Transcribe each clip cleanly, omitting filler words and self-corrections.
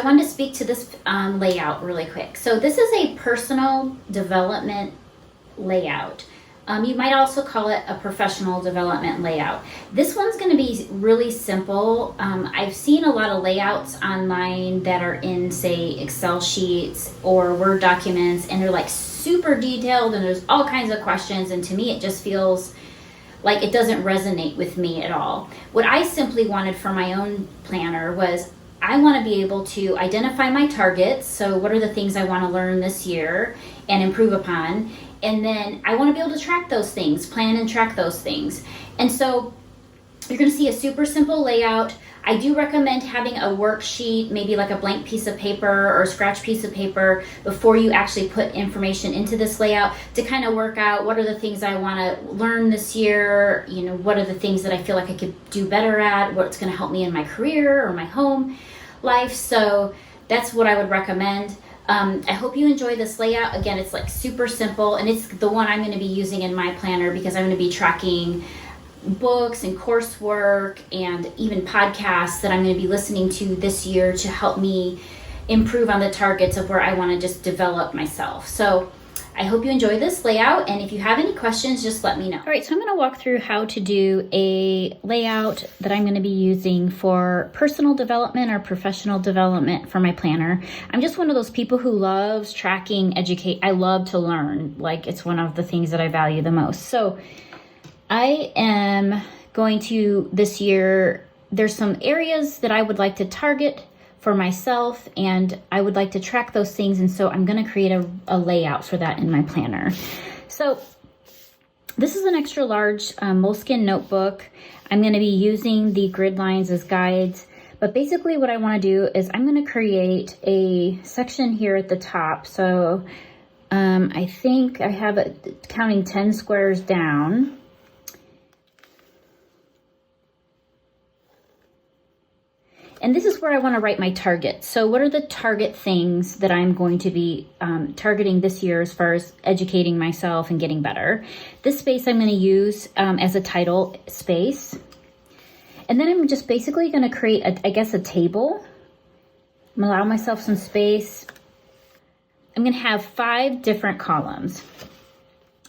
I wanted to speak to this layout really quick. So this is a personal development layout. You might also call it a professional development layout. This one's going to be really simple. I've seen a lot of layouts online that are in, say, Excel sheets or Word documents, and they're like super detailed and there's all kinds of questions, and to me it just feels like it doesn't resonate with me at all. What I simply wanted for my own planner was I want to be able to identify my targets. So what are the things I want to learn this year and improve upon? And then I want to be able to track those things, plan and track those things. And so you're going to see a super simple layout. I do recommend having a worksheet, maybe like a blank piece of paper or a scratch piece of paper before you actually put information into this layout to kind of work out what are the things I want to learn this year, you know, what are the things that I feel like I could do better at, what's going to help me in my career or my home life. So that's what I would recommend. I hope you enjoy this layout. Again, it's like super simple, and it's the one I'm going to be using in my planner because I'm going to be tracking books and coursework and even podcasts that I'm going to be listening to this year to help me improve on the targets of where I want to just develop myself. So I hope you enjoy this layout, and if you have any questions, just let me know. All right, so I'm going to walk through how to do a layout that I'm going to be using for personal development or professional development for my planner. I'm just one of those people who loves tracking, educate. I love to learn. Like, it's one of the things that I value the most. So I am going to, this year, there's some areas that I would like to target for myself, and I would like to track those things, and so I'm going to create a layout for that in my planner. So this is an extra large moleskin notebook. I'm going to be using the grid lines as guides, but basically what I want to do is I'm going to create a section here at the top. So I think I have it counting 10 squares down. And this is where I want to write my targets. So what are the target things that I'm going to be targeting this year as far as educating myself and getting better? This space I'm going to use as a title space. And then I'm just basically going to create, a table. I'm going to allow myself some space. I'm going to have 5 different columns.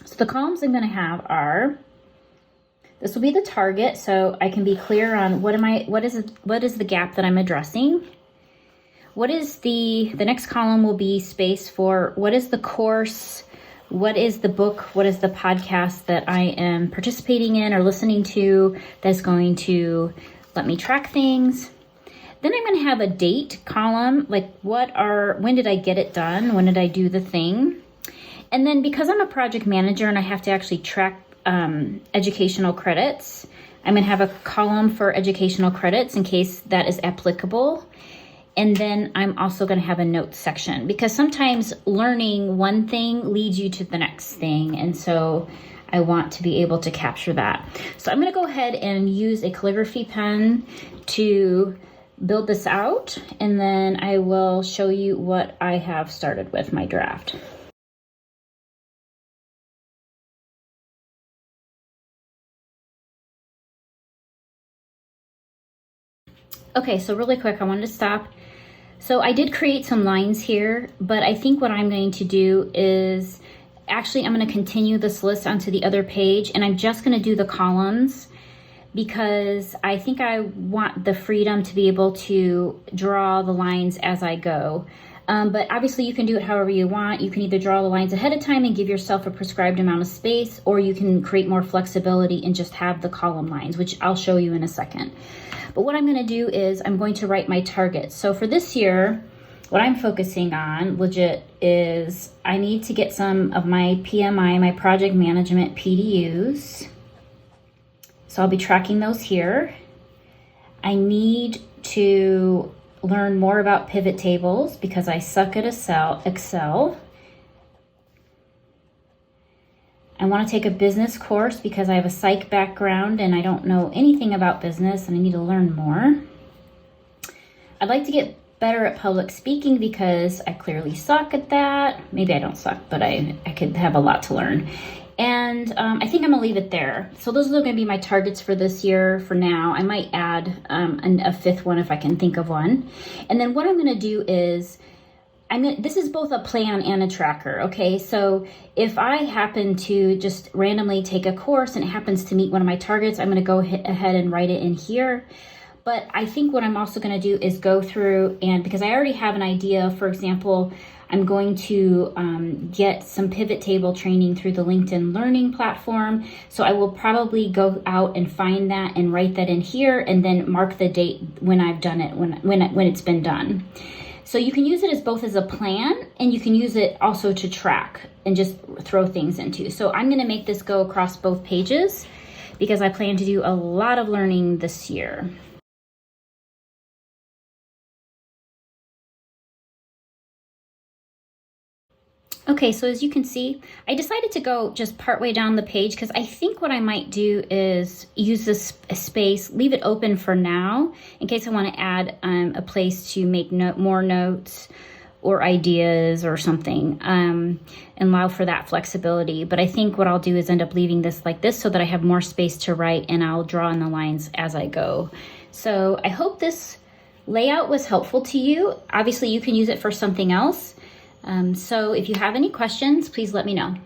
So the columns I'm going to have are, this will be the target, so I can be clear on what is the gap that I'm addressing. What is the next column will be space for what is the course, what is the book, what is the podcast that I am participating in or listening to that's going to let me track things. Then I'm going to have a date column, like when did I get it done? When did I do the thing? And then because I'm a project manager and I have to actually track educational credits, I'm going to have a column for educational credits in case that is applicable. And then I'm also going to have a notes section because sometimes learning one thing leads you to the next thing. And so I want to be able to capture that. So I'm going to go ahead and use a calligraphy pen to build this out. And then I will show you what I have started with my draft. Okay, so really quick, I wanted to stop. So I did create some lines here, but I think what I'm going to do is, actually I'm going to continue this list onto the other page, and I'm just going to do the columns because I think I want the freedom to be able to draw the lines as I go. But obviously you can do it however you want. You can either draw the lines ahead of time and give yourself a prescribed amount of space, or you can create more flexibility and just have the column lines, which I'll show you in a second. But what I'm going to do is I'm going to write my targets. So for this year, what I'm focusing on legit is I need to get some of my PMI, my project management PDUs. So I'll be tracking those here. I need to learn more about pivot tables because I suck at Excel. I want to take a business course because I have a psych background and I don't know anything about business and I need to learn more. I'd like to get better at public speaking because I clearly suck at that. Maybe I don't suck, but I could have a lot to learn. And I think I'm gonna leave it there. So those are gonna be my targets for this year for now. I might add a fifth one if I can think of one. And then what I'm gonna do is, this is both a plan and a tracker, okay? So if I happen to just randomly take a course and it happens to meet one of my targets, I'm gonna go ahead and write it in here. But I think what I'm also gonna do is go through, and because I already have an idea, for example, I'm going to get some pivot table training through the LinkedIn Learning platform. So I will probably go out and find that and write that in here and then mark the date when I've done it, when it's been done. So you can use it as both as a plan, and you can use it also to track and just throw things into. So I'm gonna make this go across both pages because I plan to do a lot of learning this year. Okay, so as you can see, I decided to go just partway down the page because I think what I might do is use this space, leave it open for now in case I want to add a place to make more notes or ideas or something, and allow for that flexibility. But I think what I'll do is end up leaving this like this so that I have more space to write, and I'll draw in the lines as I go. So I hope this layout was helpful to you. Obviously, you can use it for something else. So if you have any questions, please let me know.